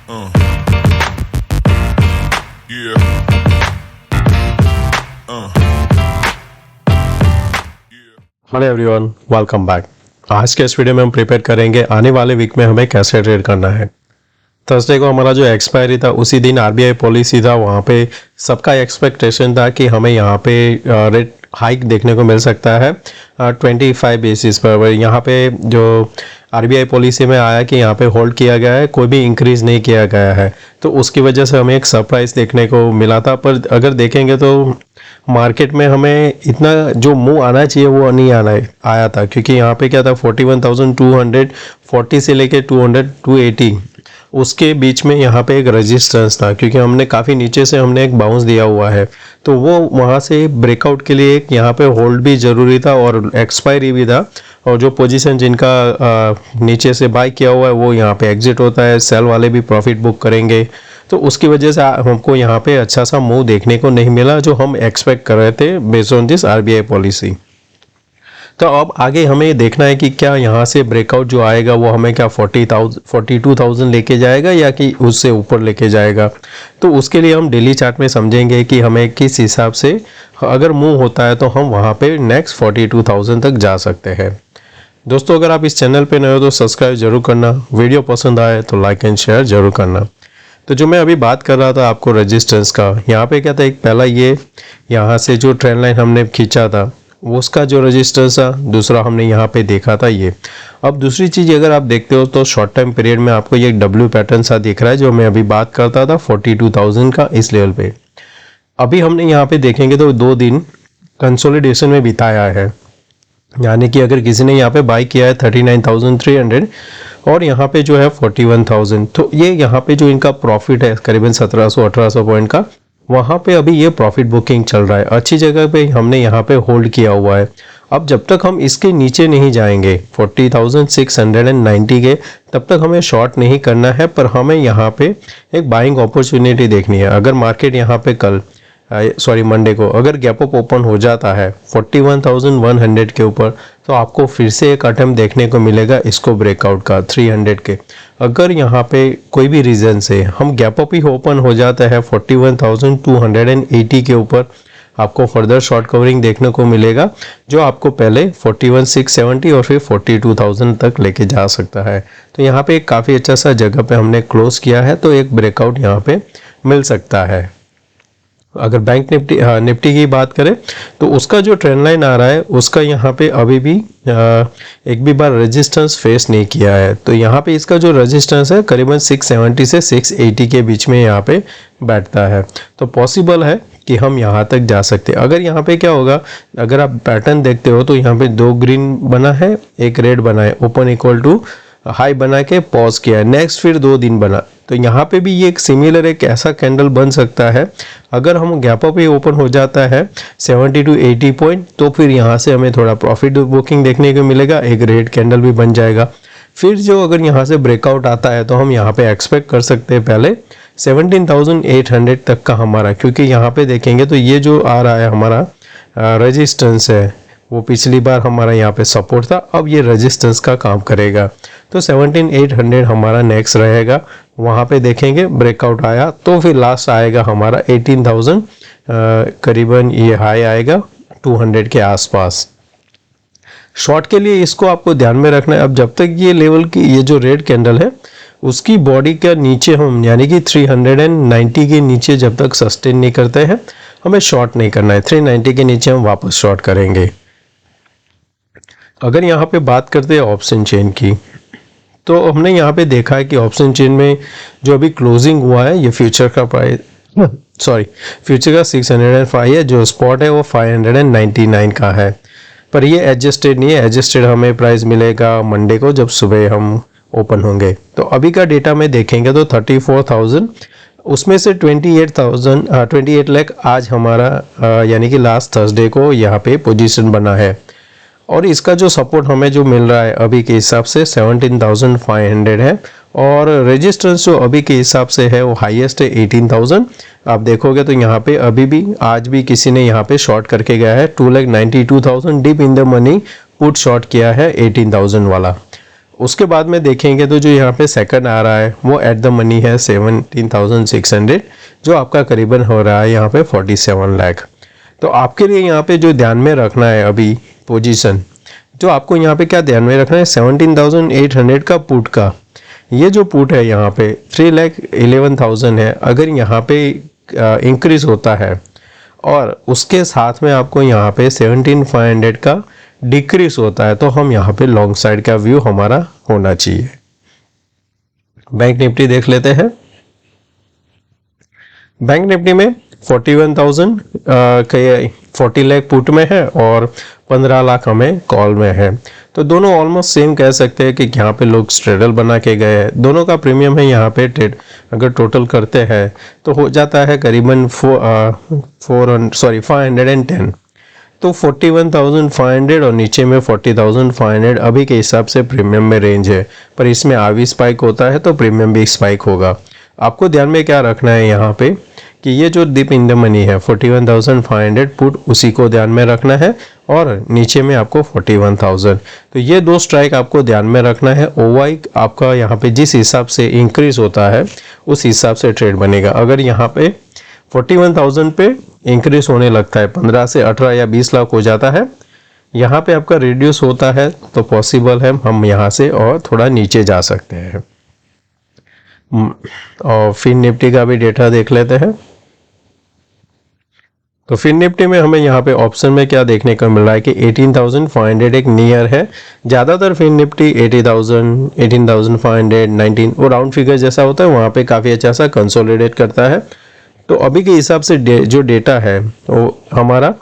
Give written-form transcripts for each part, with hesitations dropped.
Yeah. Yeah. Hello everyone, welcome back. आज के इस वीडियो में हम प्रिपेयर करेंगे आने वाले वीक में हमें कैसे ट्रेड करना है। थर्सडे को हमारा जो एक्सपायरी था उसी दिन आरबीआई पॉलिसी था, वहाँ पे सबका एक्सपेक्टेशन था कि हमें यहाँ पे रेट हाइक देखने को मिल सकता है 25 बेसिस पर। यहाँ पे जो आरबीआई पॉलिसी में आया कि यहाँ पे होल्ड किया गया है, कोई भी इंक्रीज़ नहीं किया गया है, तो उसकी वजह से हमें एक सरप्राइज़ देखने को मिला था। पर अगर देखेंगे तो मार्केट में हमें इतना जो मूव आना चाहिए वो नहीं आया था, क्योंकि यहाँ पे क्या था 41,240 से लेके 280 उसके बीच में यहाँ पे एक रेजिस्टेंस था, क्योंकि हमने काफ़ी नीचे से हमने एक बाउंस दिया हुआ है, तो वो वहाँ से ब्रेकआउट के लिए एक यहाँ पे होल्ड भी ज़रूरी था और एक्सपायरी भी था। और जो पोजीशन जिनका नीचे से बाय किया हुआ है वो यहाँ पे एग्जिट होता है, सेल वाले भी प्रॉफिट बुक करेंगे, तो उसकी वजह से हमको यहाँ पे अच्छा सा मूव देखने को नहीं मिला जो हम एक्सपेक्ट कर रहे थे based on this RBI policy. तो अब आगे हमें देखना है कि क्या यहाँ से ब्रेकआउट जो आएगा वो हमें क्या 42,000 लेके जाएगा या कि उससे ऊपर लेके जाएगा। तो उसके लिए हम डेली चार्ट में समझेंगे कि हमें किस हिसाब से अगर मूव होता है तो हम वहाँ पे नेक्स्ट 42,000 तक जा सकते हैं। दोस्तों, अगर आप इस चैनल पे नए हो तो सब्सक्राइब जरूर करना, वीडियो पसंद आए तो लाइक एंड शेयर जरूर करना। तो जो मैं अभी बात कर रहा था आपको रेजिस्टेंस का, यहाँ पे क्या था, एक पहला ये यहाँ से जो ट्रेंड लाइन हमने खींचा था उसका जो रेजिस्टेंस था, दूसरा हमने यहाँ पे देखा था ये। अब दूसरी चीज़ अगर आप देखते हो तो शॉर्ट टाइम पीरियड में आपको ये डब्ल्यू पैटर्न सा दिख रहा है जो मैं अभी बात करता था 42,000 का, इस लेवल पे। अभी हमने यहाँ पे देखेंगे तो 2 दिन कंसोलिडेशन में बिताया है, यानी कि अगर किसी ने यहाँ पे बाई किया है 39,300 और यहाँ पे जो है 41,000, तो ये यहाँ पे जो इनका प्रॉफिट है करीबन 1700-1800 पॉइंट का, वहाँ पे अभी ये प्रॉफिट बुकिंग चल रहा है। अच्छी जगह पे हमने यहाँ पे होल्ड किया हुआ है। अब जब तक हम इसके नीचे नहीं जाएंगे 40,690 के, तब तक हमें शॉर्ट नहीं करना है, पर हमें यहाँ पे एक बाइंग अपॉर्चुनिटी देखनी है। अगर मार्केट यहाँ पे मंडे को अगर गैप अप ओपन हो जाता है 41,100 के ऊपर, तो आपको फिर से एक अटेम्प्ट देखने को मिलेगा इसको ब्रेकआउट का 300 के। अगर यहाँ पे कोई भी रीज़न से हम गैप अप ही ओपन हो जाता है 41,280 के ऊपर, आपको फर्दर शॉर्ट कवरिंग देखने को मिलेगा जो आपको पहले 41,670 और फिर 42,000 तक लेके जा सकता है। तो यहाँ पे एक काफ़ी अच्छा सा जगह पे हमने क्लोज किया है, तो एक ब्रेकआउट यहाँ पे मिल सकता है। अगर बैंक निफ्टी की बात करें तो उसका जो ट्रेंड लाइन आ रहा है उसका यहाँ पे अभी भी एक भी बार रेजिस्टेंस फेस नहीं किया है, तो यहाँ पे इसका जो रेजिस्टेंस है करीबन 670 से 680 के बीच में यहाँ पे बैठता है, तो पॉसिबल है कि हम यहाँ तक जा सकते हैं। अगर यहाँ पे क्या होगा, अगर आप पैटर्न देखते हो तो यहाँ पे 2 ग्रीन बना है, एक रेड बना है, ओपन इक्वल टू हाई बना के पॉज किया है, नेक्स्ट फिर 2 दिन बना, तो यहाँ पे भी ये एक सिमिलर एक ऐसा कैंडल बन सकता है। अगर हम गैप अप ही ओपन हो जाता है 70 to 80 पॉइंट, तो फिर यहाँ से हमें थोड़ा प्रॉफिट बुकिंग देखने को मिलेगा, एक रेड कैंडल भी बन जाएगा। फिर जो अगर यहाँ से ब्रेकआउट आता है तो हम यहाँ पे एक्सपेक्ट कर सकते हैं पहले 17,800 तक का हमारा, क्योंकि यहाँ पे देखेंगे तो ये जो आ रहा है हमारा रेजिस्टेंस है वो पिछली बार हमारा यहाँ पे सपोर्ट था, अब ये रेजिस्टेंस का काम करेगा, तो 17,800 हमारा नेक्स्ट रहेगा। वहाँ पे देखेंगे ब्रेकआउट आया तो फिर लास्ट आएगा हमारा 18,000, करीबन ये हाई आएगा 200 के आसपास। शॉर्ट के लिए इसको आपको ध्यान में रखना है। अब जब तक ये लेवल की ये जो रेड कैंडल है उसकी बॉडी के नीचे हम यानी कि 390 के नीचे जब तक सस्टेन नहीं करते हैं हमें शॉर्ट नहीं करना है। 390 के नीचे हम वापस शॉर्ट करेंगे। अगर यहाँ पे बात करते हैं ऑप्शन चेन की, तो हमने यहाँ पे देखा है कि ऑप्शन चेन में जो अभी क्लोजिंग हुआ है ये फ्यूचर का 605 है, जो स्पॉट है वो 599 का है, पर ये एडजस्टेड नहीं है। एडजस्टेड हमें प्राइस मिलेगा मंडे को जब सुबह हम ओपन होंगे। तो अभी का डेटा में देखेंगे तो 34,000, उसमें से 28 लाख आज हमारा यानी कि लास्ट थर्सडे को यहाँ पे पोजीशन बना है, और इसका जो सपोर्ट हमें जो मिल रहा है अभी के हिसाब से 17,500 है, और रेजिस्टेंस जो अभी के हिसाब से है वो हाईएस्ट है 18,000। आप देखोगे तो यहाँ पे अभी भी आज भी किसी ने यहाँ पे शॉर्ट करके गया है 2,92,000 deep in the money put short किया है 18,000 वाला। उसके बाद में देखेंगे तो जो यहाँ पे सेकंड आ रहा है वो एट द मनी है 17,600, जो आपका करीबन हो रहा है यहाँ पे 47 लाख। तो आपके लिए यहाँ पे जो ध्यान में रखना है अभी पोजीशन, जो आपको यहाँ पे क्या ध्यान में रखना है, 17,800 का पुट का ये जो पुट है यहाँ पे 3,11,000 है। अगर यहाँ पे इंक्रीज होता है और उसके साथ में आपको यहाँ पे 17,500 का डिक्रीज होता है, तो हम यहाँ पे लॉन्ग साइड का व्यू हमारा होना चाहिए। बैंक निफ्टी देख लेते हैं। बैंक निफ्टी में 41,000 40 लाख पुट में है और 15 लाख हमें कॉल में है। तो दोनों ऑलमोस्ट सेम कह सकते हैं कि यहाँ पे लोग स्ट्रेडल बना के गए हैं। दोनों का प्रीमियम है यहाँ पे ट्रेड अगर टोटल करते हैं तो हो जाता है करीबन 510। तो 41,500 और नीचे में 40,500 अभी के हिसाब से प्रीमियम में रेंज है, पर इसमें आवी स्पाइक होता है तो प्रीमियम भी स्पाइक होगा। आपको ध्यान में क्या रखना है यहाँ पे कि ये जो डिप इन द मनी है 41,500 पुट, उसी को ध्यान में रखना है और नीचे में आपको 41,000। तो ये दो स्ट्राइक आपको ध्यान में रखना है। ओवाई आपका यहाँ पे जिस हिसाब से इंक्रीज होता है उस हिसाब से ट्रेड बनेगा। अगर यहाँ पे 41,000 पे इंक्रीज होने लगता है, 15 से 18 या 20 लाख हो जाता है, यहाँ पे आपका रिड्यूस होता है तो पॉसिबल है हम यहाँ से और थोड़ा नीचे जा सकते हैं। और फिन निफ्टी का भी डेटा देख लेते हैं। तो फिन निफ्टी में हमें यहाँ पे ऑप्शन में क्या देखने को मिल रहा है कि 18,500 एक नियर है। ज़्यादातर फिन निफ्टी 80,000, 18,500, 19 वो राउंड फिगर जैसा होता है, वहाँ पे काफ़ी अच्छा सा कंसोलिडेट करता है। तो अभी के हिसाब से जो डेटा है वो हमारा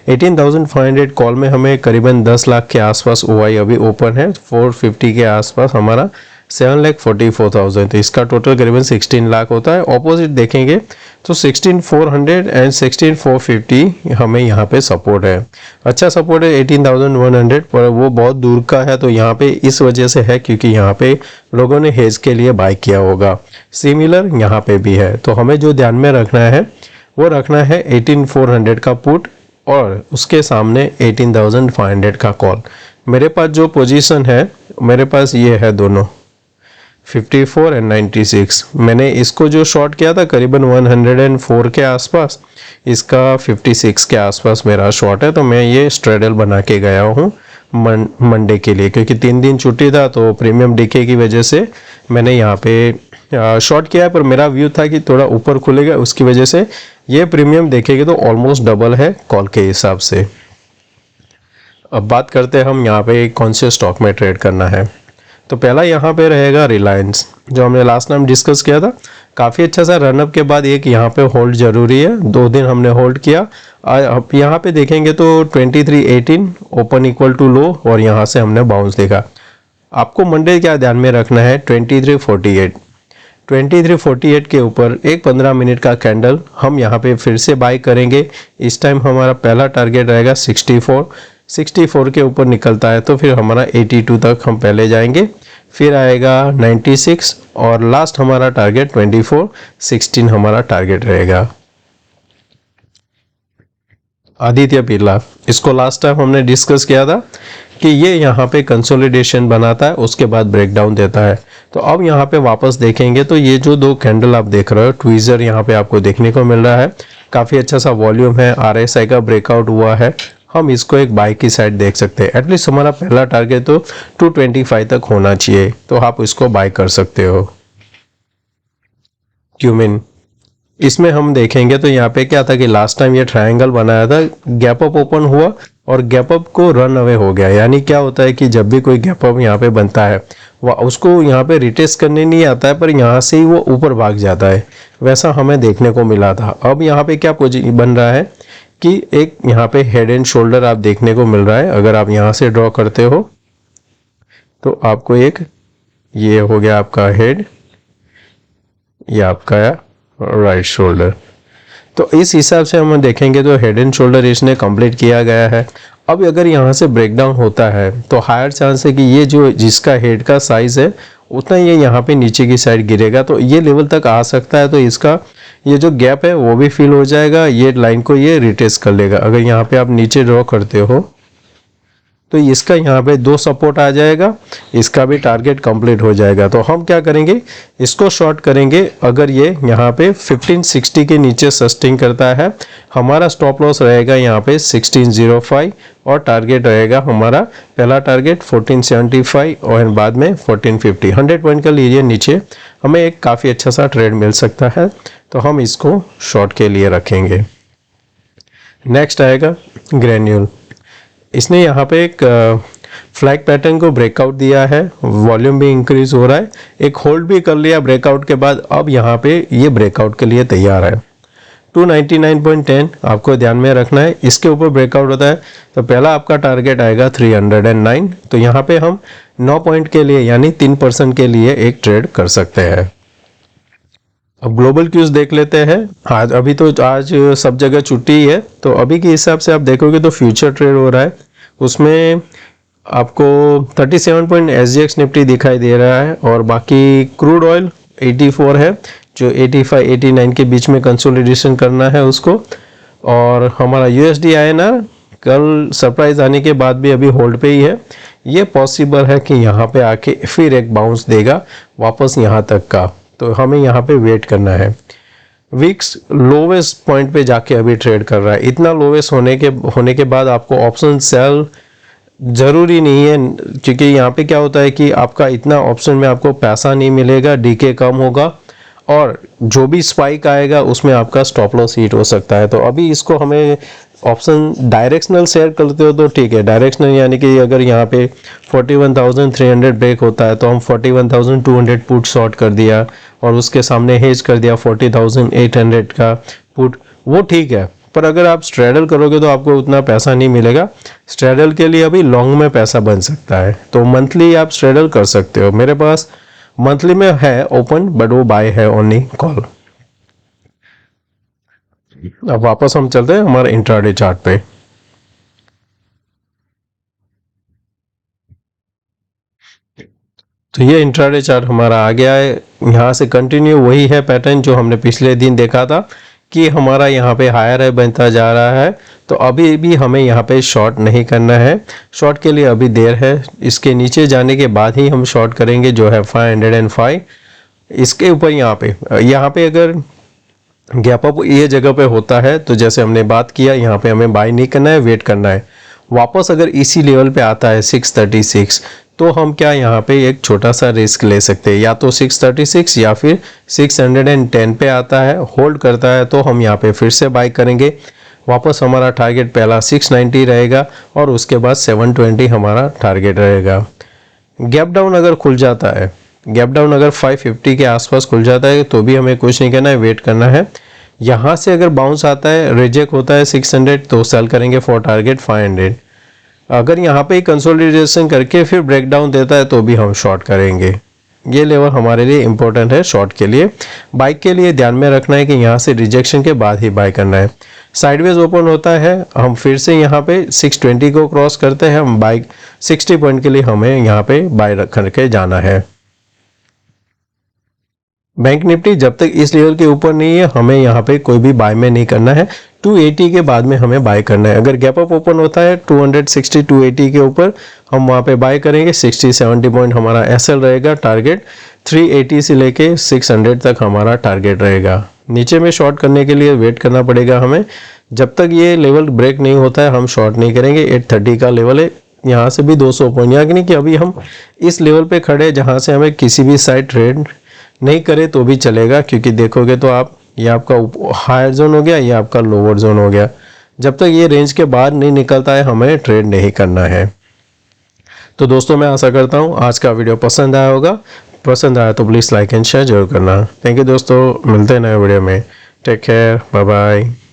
18,500 कॉल में हमें करीबन 10 लाख के आसपास ओआई अभी ओपन है, 450 के आसपास हमारा 7,44,000। तो इसका टोटल करीबन 16 लाख होता है। ऑपोजिट देखेंगे तो 16,400 एंड 16,450 हमें यहाँ पे सपोर्ट है। अच्छा सपोर्ट है 18,100, पर वो बहुत दूर का है। तो यहाँ पे इस वजह से है क्योंकि यहाँ पे लोगों ने हेज के लिए बाय किया होगा। सिमिलर यहाँ पे भी है। तो हमें जो ध्यान में रखना है वो रखना है 18,400 का पुट और उसके सामने 18,500 का कॉल। मेरे पास जो पोजीशन है मेरे पास ये है दोनों 54 एंड 96। मैंने इसको जो शॉर्ट किया था करीबन 104 के आसपास, इसका 56 के आसपास मेरा शॉर्ट है। तो मैं ये स्ट्रेडल बना के गया हूँ मंडे के लिए, क्योंकि 3 दिन छुट्टी था तो प्रीमियम डीके की वजह से मैंने यहाँ पे शॉर्ट किया है। पर मेरा व्यू था कि थोड़ा ऊपर खुलेगा, उसकी वजह से ये प्रीमियम देखेंगे तो ऑलमोस्ट डबल है कॉल के हिसाब से। अब बात करते हैं हम यहाँ पे कौन से स्टॉक में ट्रेड करना है। तो पहला यहाँ पे रहेगा रिलायंस, जो हमने लास्ट टाइम डिस्कस किया था। काफ़ी अच्छा सा रनअप के बाद एक यहाँ पे होल्ड जरूरी है। 2 दिन हमने होल्ड किया। अब यहाँ पे देखेंगे तो 2318 ओपन इक्वल टू लो और यहाँ से हमने बाउंस देखा। आपको मंडे क्या ध्यान में रखना है 2348 के ऊपर एक 15 मिनट का कैंडल हम यहाँ पे फिर से बाय करेंगे। इस टाइम हमारा पहला टारगेट रहेगा 64 के ऊपर निकलता है तो फिर हमारा 82 तक हम पहले जाएंगे, फिर आएगा 96 और लास्ट हमारा टारगेट 2416 हमारा टारगेट रहेगा। आदित्य बिरला, इसको लास्ट टाइम हमने डिस्कस किया था कि ये यहाँ पे कंसोलिडेशन बनाता है, उसके बाद ब्रेकडाउन देता है। तो अब यहाँ पे वापस देखेंगे तो ये जो 2 कैंडल आप देख रहे हो, ट्वीजर यहाँ पे आपको देखने को मिल रहा है। काफ़ी अच्छा सा वॉल्यूम है, RSI का ब्रेकआउट हुआ है। हम इसको एक बाय की साइड देख सकते हैं। एटलीस्ट हमारा पहला टारगेट तो 225 तक होना चाहिए, तो आप इसको बाय कर सकते हो। क्यूमिन, इसमें हम देखेंगे तो यहाँ पे क्या था कि लास्ट टाइम ये ट्रायंगल बनाया था, गैप अप ओपन हुआ और गैप अप को रन अवे हो गया। यानी क्या होता है कि जब भी कोई गैप अप यहाँ पे बनता है वह उसको यहाँ पे रिटेस्ट करने नहीं आता है, पर यहाँ से ही वो ऊपर भाग जाता है। वैसा हमें देखने को मिला था। अब यहाँ पे क्या पोजीशन बन रहा है कि एक यहाँ पे हेड एंड शोल्डर आप देखने को मिल रहा है। अगर आप यहाँ से ड्रॉ करते हो तो आपको एक ये हो गया आपका हेड, ये आपका राइट शोल्डर। तो इस हिसाब से हम देखेंगे तो हेड एंड शोल्डर इसने कंप्लीट किया गया है। अब अगर यहाँ से ब्रेकडाउन होता है तो हायर चांस है कि ये जो जिसका हेड का साइज है उतना ये यहाँ पे नीचे की साइड गिरेगा, तो ये लेवल तक आ सकता है। तो इसका ये जो गैप है वो भी फिल हो जाएगा, ये लाइन को ये रिटेस्ट कर लेगा। अगर यहाँ पे आप नीचे ड्रॉ करते हो तो इसका यहाँ पे 2 सपोर्ट आ जाएगा, इसका भी टारगेट कंप्लीट हो जाएगा। तो हम क्या करेंगे, इसको शॉर्ट करेंगे। अगर ये यहाँ पे 1560 के नीचे सस्टेन करता है, हमारा स्टॉप लॉस रहेगा यहाँ पे 1605 और टारगेट रहेगा हमारा पहला टारगेट 1475 और बाद में 1450। 100 पॉइंट का लीजिए नीचे, हमें एक काफ़ी अच्छा सा ट्रेड मिल सकता है, तो हम इसको शॉर्ट के लिए रखेंगे। नेक्स्ट आएगा ग्रेन्यूल। इसने यहाँ पे एक फ्लैग पैटर्न को ब्रेकआउट दिया है, वॉल्यूम भी इंक्रीज हो रहा है, एक होल्ड भी कर लिया ब्रेकआउट के बाद। अब यहाँ पे ये ब्रेकआउट के लिए तैयार है। 299.10 आपको ध्यान में रखना है। इसके ऊपर ब्रेकआउट होता है तो पहला आपका टारगेट आएगा 309। तो यहाँ पे हम 9 पॉइंट के लिए यानी 3% के लिए एक ट्रेड कर सकते हैं। अब ग्लोबल क्यूज देख लेते हैं। आज अभी तो आज सब जगह छुट्टी है, तो अभी के हिसाब से आप देखोगे तो फ्यूचर ट्रेड हो रहा है, उसमें आपको 37 पॉइंट SGX निफ्टी दिखाई दे रहा है और बाकी क्रूड ऑयल 84 है, जो 85-89 के बीच में कंसोलिडेशन करना है उसको। और हमारा USD INR कल सरप्राइज आने के बाद भी अभी होल्ड पे ही है। ये पॉसिबल है कि यहाँ पे आके फिर एक बाउंस देगा वापस यहाँ तक का, तो हमें यहाँ पे वेट करना है। विक्स लोवेस्ट पॉइंट पे जाके अभी ट्रेड कर रहा है। इतना लोवेस्ट होने के बाद आपको ऑप्शन सेल ज़रूरी नहीं है, क्योंकि यहाँ पे क्या होता है कि आपका इतना ऑप्शन में आपको पैसा नहीं मिलेगा, डीके कम होगा और जो भी स्पाइक आएगा उसमें आपका स्टॉप लॉस हिट हो सकता है। तो अभी इसको हमें ऑप्शन डायरेक्शनल शेयर करते हो तो ठीक है, डायरेक्शनल यानी कि अगर यहाँ पे 41,300 ब्रेक होता है तो हम 41,200 पुट शॉर्ट कर दिया और उसके सामने हेज कर दिया 40,800 का पुट, वो ठीक है। पर अगर आप स्ट्रेडल करोगे तो आपको उतना पैसा नहीं मिलेगा। स्ट्रेडल के लिए अभी लॉन्ग में पैसा बन सकता है, तो मंथली आप स्ट्रेडल कर सकते हो। मेरे पास मंथली में है ओपन, बट वो बाय है ओनली कॉल। अब वापस हम चलते हैं हमारे इंट्राडे चार्ट पे। तो ये इंट्राडे चार्ट हमारा आ गया है। यहाँ से कंटिन्यू वही है पैटर्न जो हमने पिछले दिन देखा था कि हमारा यहाँ पे हायर है बनता जा रहा है। तो अभी भी हमें यहाँ पे शॉर्ट नहीं करना है, शॉर्ट के लिए अभी देर है। इसके नीचे जाने के बाद ही हम शॉर्ट करेंगे, जो है 505। इसके ऊपर यहाँ पे अगर गैप अप ये जगह पे होता है तो जैसे हमने बात किया, यहाँ पे हमें बाय नहीं करना है, वेट करना है। वापस अगर इसी लेवल पे आता है 636, तो हम क्या यहाँ पे एक छोटा सा रिस्क ले सकते हैं, या तो 636 या फिर 610 पे आता है, होल्ड करता है तो हम यहाँ पे फिर से बाय करेंगे। वापस हमारा टारगेट पहला 690 रहेगा और उसके बाद 720 हमारा टारगेट रहेगा। गैप डाउन अगर खुल जाता है, गैप डाउन अगर 550 के आसपास खुल जाता है तो भी हमें कुछ नहीं करना है, वेट करना है। यहाँ से अगर बाउंस आता है, रिजेक्ट होता है 600, तो सेल करेंगे फॉर टारगेट 500। अगर यहाँ पे कंसोलिडेशन करके फिर ब्रेकडाउन देता है तो भी हम शॉर्ट करेंगे। ये लेवल हमारे लिए इंपॉर्टेंट है शॉर्ट के लिए। बाइक के लिए ध्यान में रखना है कि यहाँ से रिजेक्शन के बाद ही बाय करना है। साइडवेज ओपन होता है, हम फिर से यहाँ पे 620 को क्रॉस करते हैं, हम बाइक 60 पॉइंट के लिए हमें यहाँ पे बाय रख करके जाना है। बैंक निफ्टी जब तक इस लेवल के ऊपर नहीं है, हमें यहाँ पे कोई भी बाय में नहीं करना है। 280 के बाद में हमें बाय करना है। अगर गैप अप ओपन होता है 260 280 के ऊपर, हम वहाँ पे बाय करेंगे। 60-70 पॉइंट हमारा एसएल रहेगा, टारगेट 380 से लेके 600 तक हमारा टारगेट रहेगा। नीचे में शॉर्ट करने के लिए वेट करना पड़ेगा हमें। जब तक ये लेवल ब्रेक नहीं होता है हम शॉर्ट नहीं करेंगे। 830 का लेवल है, यहाँ से भी 200 पॉइंट, यानी कि अभी हम इस लेवल पे खड़े जहाँ से हमें किसी भी साइड ट्रेड नहीं करे तो भी चलेगा, क्योंकि देखोगे तो आप ये आपका हायर जोन हो गया, ये आपका लोअर जोन हो गया। जब तक ये रेंज के बाहर नहीं निकलता है हमें ट्रेड नहीं करना है। तो दोस्तों मैं आशा करता हूँ आज का वीडियो पसंद आया होगा। पसंद आया तो प्लीज़ लाइक एंड शेयर जरूर करना। थैंक यू दोस्तों, मिलते हैं नए वीडियो में। Take care, bye bye.